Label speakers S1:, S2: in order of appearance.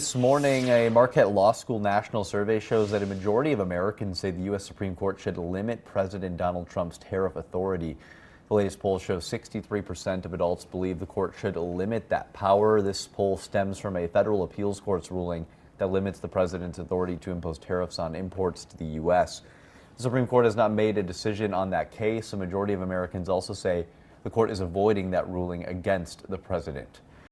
S1: This morning, a Marquette Law School national survey shows that a majority of Americans say the U.S. Supreme Court should limit President Donald Trump's tariff authority. The latest poll shows 63% of adults believe the court should limit that power. This poll stems from a federal appeals court's ruling that limits the president's authority to impose tariffs on imports to the U.S. The Supreme Court has not made a decision on that case. A majority of Americans also say the court is avoiding that ruling against the president.